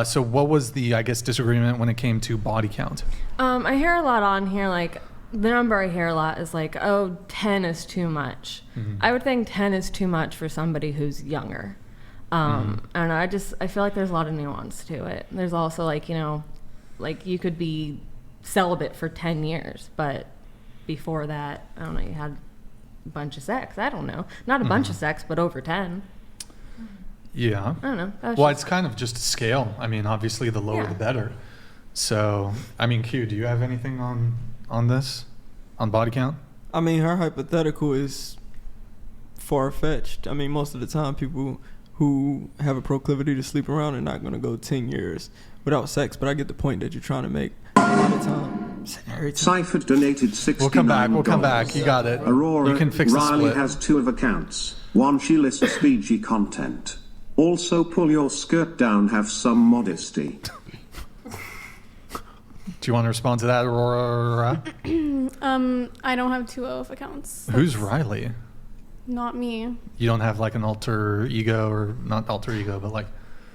So what was the, I guess, disagreement when it came to body count? I hear a lot on here, like, the number I hear a lot is like, oh, 10 is too much. Mm-hmm. I would think 10 is too much for somebody who's younger. I don't know, I feel like there's a lot of nuance to it. There's also, like, you know, like, you could be celibate for 10 years, but before that, I don't know, you had a bunch of sex. I don't know. Not a bunch of sex, but over 10. Yeah. I don't know. Well, it's kind of just a scale. I mean, obviously, the lower the better. So, I mean, Q, do you have anything on this? On body count? I mean, her hypothetical is far-fetched. I mean, most of the time, people who have a proclivity to sleep around are not going to go 10 years without sex. But I get the point that you're trying to make. A lot of time. Cypher donated $69. We'll come back. You got it. Aurora, you can fix the Riley split. has 2 of accounts. One, she lists PG content. Also, pull your skirt down, have some modesty. Do you want to respond to that, Aurora? I don't have 2 OF accounts. Who's Riley? Not me. You don't have like an alter ego, or not alter ego, but like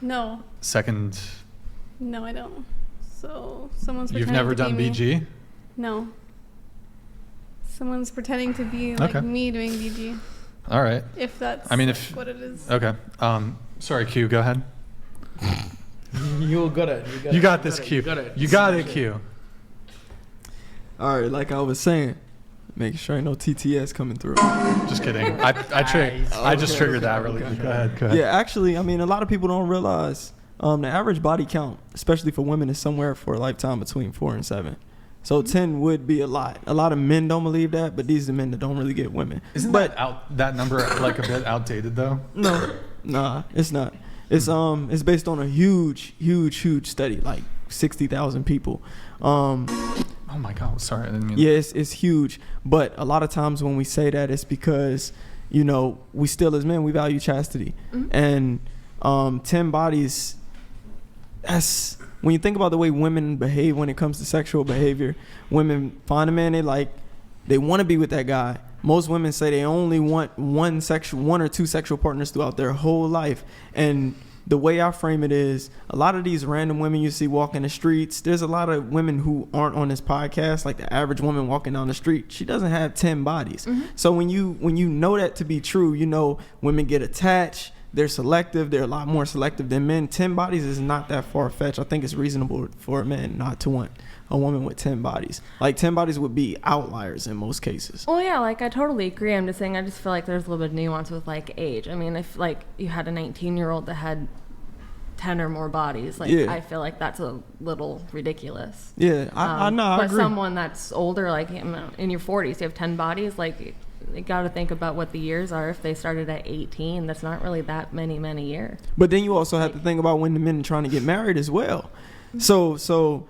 No. second. No, I don't. So someone's You've pretending never to done be me. BG? No. Someone's pretending to be like Okay. me doing BG. All right. If that's I mean, if what it is. Okay. Sorry, Q. Go ahead. You got it. You got this, Q. You got it, Q. All right, like I was saying, making sure ain't no TTS coming through. Just kidding. I just triggered that really. okay. Go ahead. Yeah, actually, I mean, a lot of people don't realize the average body count, especially for women, is somewhere for a lifetime between 4 and 7. So 10 would be a lot. A lot of men don't believe that, but these are men that don't really get women. Isn't that number like a bit outdated though? No, nah, it's not. It's based on a huge study, like 60,000 people. Oh my God, sorry, I didn't mean. Yeah, it's huge. But a lot of times when we say that, it's because, you know, we still as men, we value chastity. And 10 bodies, that's, when you think about the way women behave when it comes to sexual behavior, women find a man they want to be with that guy. Most women say they only want one or two sexual partners throughout their whole life. And the way I frame it is, a lot of these random women you see walking the streets, there's a lot of women who aren't on this podcast, like the average woman walking down the street, she doesn't have 10 bodies. So when you know that to be true, you know women get attached, they're selective, they're a lot more selective than men. 10 bodies is not that far-fetched. I think it's reasonable for a man not to want a woman with 10 bodies. Like 10 bodies would be outliers in most cases. Well, yeah, like I totally agree. I'm just saying, I just feel like there's a little bit of nuance with like age. I mean, if like you had a 19-year-old that had 10 or more bodies, like I feel like that's a little ridiculous. Yeah, I know. I But agree. someone that's older, like in your 40s, you have 10 bodies, like you got to think about what the years are. If they started at 18, that's not really that many years. But then you also have to think about when the men are trying to get married as well. So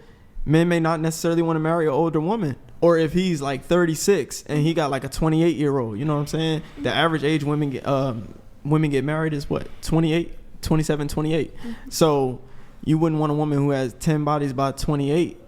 men may not necessarily want to marry an older woman. Or if he's like 36 and he got like a 28-year-old, you know what I'm saying? The average age women get married is what, 28, 27, 28. So you wouldn't want a woman who has 10 bodies by 28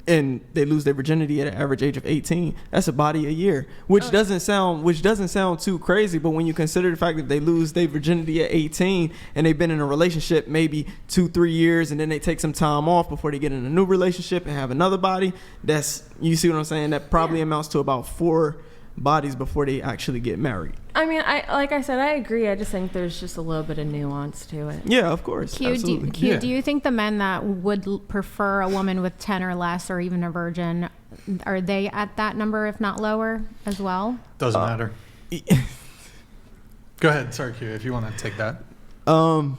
and they lose their virginity at an average age of 18. That's a body a year, which doesn't sound too crazy. But when you consider the fact that they lose their virginity at 18 and they've been in a relationship maybe 2-3 years, and then they take some time off before they get in a new relationship and have another body, that's, you see what I'm saying? That probably amounts to about 4 bodies before they actually get married. I mean, like I said, I agree. I just think there's just a little bit of nuance to it. Yeah, of course. Q, Absolutely. do you think the men that would prefer a woman with 10 or less, or even a virgin, are they at that number, if not lower, as well? Doesn't matter. Go ahead. Sorry, Q, if you want to take that. The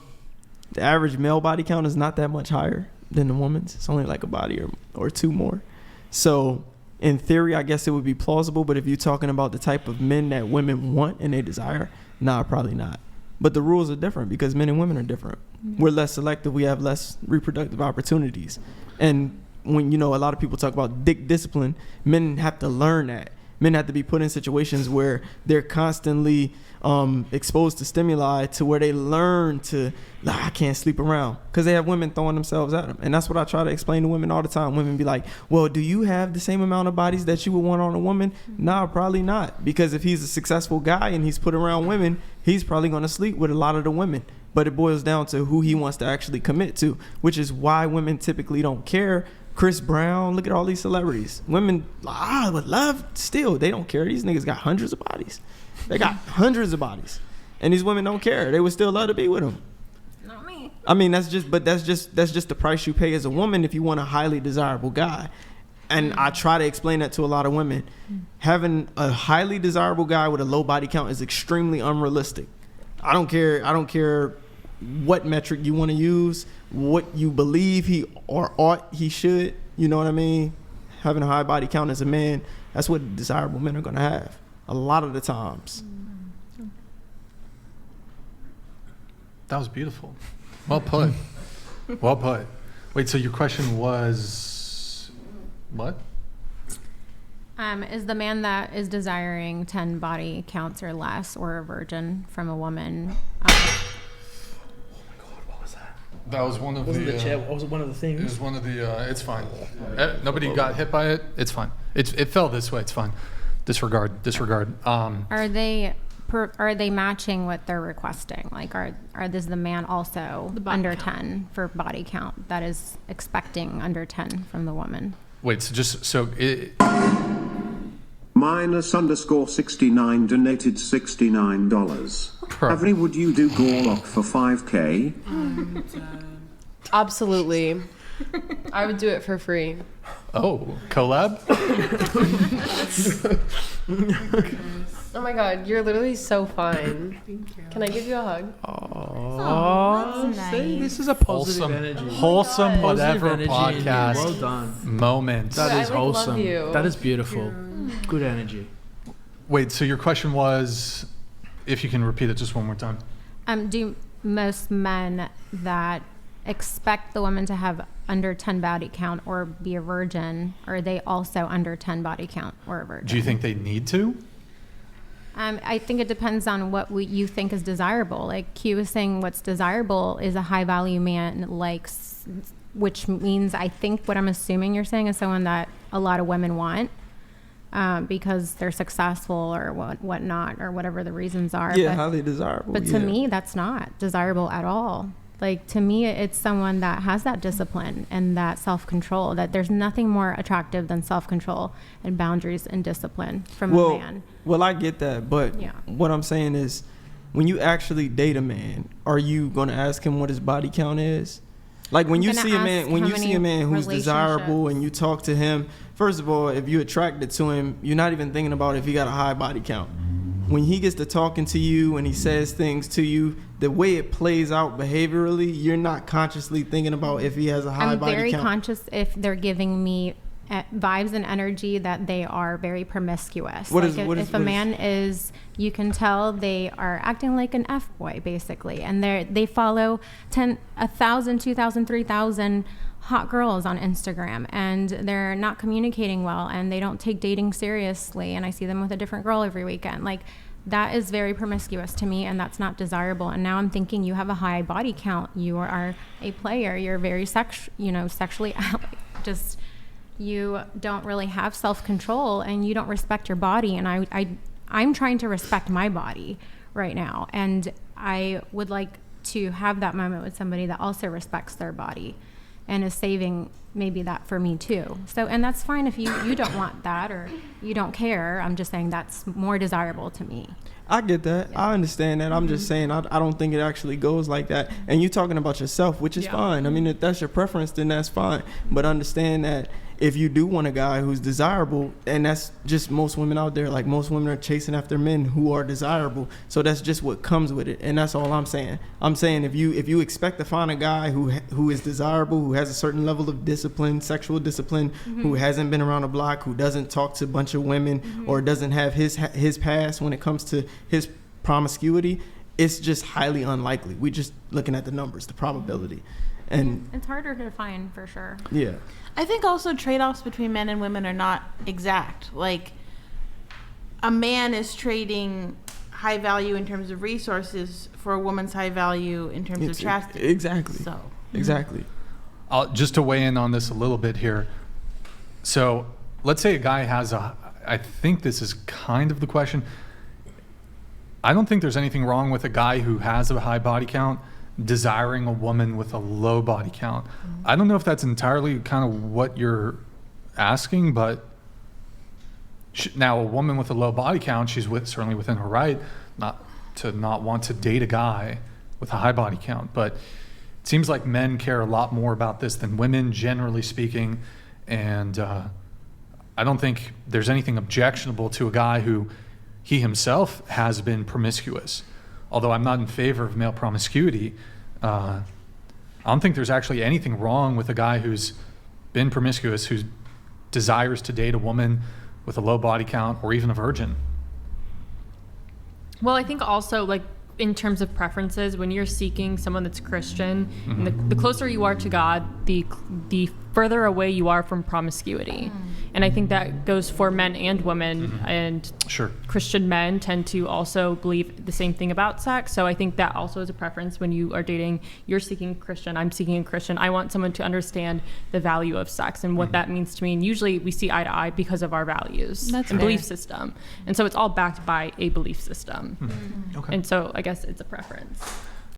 average male body count is not that much higher than the woman's. It's only like a body or 2 more. So in theory, I guess it would be plausible, but if you're talking about the type of men that women want and they desire, nah, probably not. But the rules are different because men and women are different. We're less selective. We have less reproductive opportunities. And when, you know, a lot of people talk about dick discipline, men have to learn that. Men have to be put in situations where they're constantly exposed to stimuli to where they learn to, I can't sleep around, because they have women throwing themselves at them. And that's what I try to explain to women all the time. Women be like, well, do you have the same amount of bodies that you would want on a woman? Nah, probably not. Because if he's a successful guy and he's put around women, he's probably going to sleep with a lot of the women. but it boils down to who he wants to actually commit to, which is why women typically don't care. Chris Brown, look at all these celebrities. Women, would love, still, they don't care. These niggas got hundreds of bodies. They got hundreds of bodies. And these women don't care. They would still love to be with them. Not me. I mean, that's just the price you pay as a woman if you want a highly desirable guy. And I try to explain that to a lot of women. Having a highly desirable guy with a low body count is extremely unrealistic. I don't care what metric you want to use, what you believe he should. You know what I mean? Having a high body count as a man, that's what desirable men are going to have a lot of the times. That was beautiful. Well put. Well put. Wait, so your question was what? Is the man that is desiring 10 body counts or less or a virgin from a woman? That was one of Wasn't the. the chair? What was one of the It was things? one of the. It's fine. Nobody got hit by it. It's fine. It fell this way. It's fine. Disregard. Are they matching what they're requesting? Like, is the man also The body under count. 10 for body count that is expecting under 10 from the woman? Wait. So Minus_69 donated $69. Avery, would you do Gorlock for 5K? Absolutely. I would do it for free. Oh, collab. Oh my god, you're literally so fine. Can I give you a hug? Oh, that's See, nice. this is a positive energy. Wholesome, Positive whatever energy in you. podcast Well done. moment. That I, is like, love wholesome. you. That is beautiful. Good energy. Wait. So your question was, if you can repeat it just one more time. Do most men that expect the woman to have under 10 body count or be a virgin, are they also under 10 body count or a virgin? Do you think they need to? I think it depends on what you think is desirable. Like Q was saying, what's desirable is a high value man likes, which means I think what I'm assuming you're saying is someone that a lot of women want. Because they're successful or whatnot or whatever the reasons are. Yeah, highly desirable. But to me, that's not desirable at all. Like, to me, it's someone that has that discipline and that self-control, that there's nothing more attractive than self-control and boundaries and discipline from a man. Well, I get that. But Yeah. what I'm saying is, when you actually date a man, are you going to ask him what his body count is? Like when I'm you gonna see a ask man, when how you see many a man who's desirable and you talk to him, first of all, if you're attracted to him, you're not even thinking about if he got a high body count. When he gets to talking to you and he says things to you, the way it plays out behaviorally, you're not consciously thinking about if he has a high I'm body very count. conscious if they're giving me vibes and energy that they are very promiscuous. If a man is, you can tell they are acting like an F-boy, basically. And they follow 1,000, 2,000, 3,000 hot girls on Instagram. And they're not communicating well. And they don't take dating seriously. And I see them with a different girl every weekend. Like, that is very promiscuous to me, and that's not desirable. And now I'm thinking, you have a high body count. You are a player. You're very sexually just... You don't really have self-control and you don't respect your body. And I'm trying to respect my body right now. And I would like to have that moment with somebody that also respects their body and is saving maybe that for me too. So, and that's fine if you don't want that or you don't care. I'm just saying that's more desirable to me. I get that. I understand that. I'm just saying I don't think it actually goes like that. And you talking about yourself, which is fine. I mean, if that's your preference, then that's fine. But understand that if you do want a guy who's desirable, and that's just most women out there, like most women are chasing after men who are desirable. So that's just what comes with it. And that's all I'm saying. I'm saying if you expect to find a guy who is desirable, who has a certain level of discipline, sexual discipline, who hasn't been around the block, who doesn't talk to a bunch of women, or doesn't have his past when it comes to his promiscuity, it's just highly unlikely. We're just looking at the numbers, the probability. And It's harder to find for sure. yeah. I think also trade-offs between men and women are not exact. Like, a man is trading high value in terms of resources for a woman's high value in terms of chastity. Exactly. So, Exactly. Just to weigh in on this a little bit here. So let's say a guy has I think this is kind of the question. I don't think there's anything wrong with a guy who has a high body count desiring a woman with a low body count. I don't know if that's entirely kind of what you're asking, but now a woman with a low body count, she's certainly within her right not to not want to date a guy with a high body count. But it seems like men care a lot more about this than women, generally speaking. And I don't think there's anything objectionable to a guy who he himself has been promiscuous. Although I'm not in favor of male promiscuity, I don't think there's actually anything wrong with a guy who's been promiscuous, who desires to date a woman with a low body count or even a virgin. Well, I think also, like, in terms of preferences, when you're seeking someone that's Christian, and the closer you are to God, the further away you are from promiscuity. And I think that goes for men and women, and Sure. Christian men tend to also believe the same thing about sex. So I think that also is a preference when you are dating. You're seeking a Christian, I'm seeking a Christian. I want someone to understand the value of sex and what that means to me. And usually we see eye to eye because of our values That's and fair. belief system. And so it's all backed by a belief system. Okay. And so I guess it's a preference.